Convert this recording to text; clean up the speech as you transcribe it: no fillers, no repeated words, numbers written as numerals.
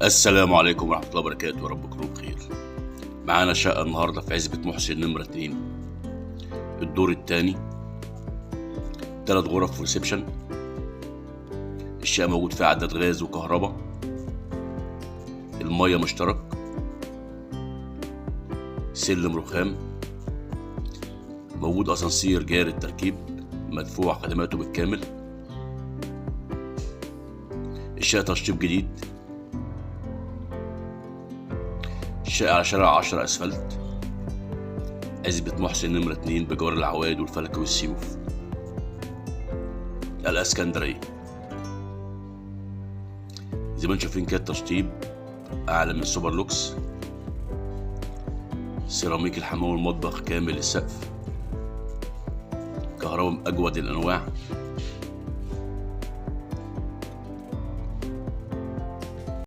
السلام عليكم ورحمة الله وبركاته، يا رب تكونوا بخير. معانا شقة النهاردة في عزبة محسن نمرة 2، الدور التاني، 3 غرف وريسبشن. الشقة موجود فيها عداد غاز وكهرباء، المية مشترك، سلم رخام، موجود أسانسير جاري التركيب مدفوع خدماته بالكامل. الشقة تشطيب جديد، الشقة على شارع 10 أسفلت، عزبة محسن نمرة 2 بجوار العواد والفلك والسيوف، الإسكندرية. زي ما انتم شايفين كده التشطيب أعلى من سوبر لوكس، سيراميك الحمام والمطبخ كامل السقف، كهرباء من أجود الأنواع.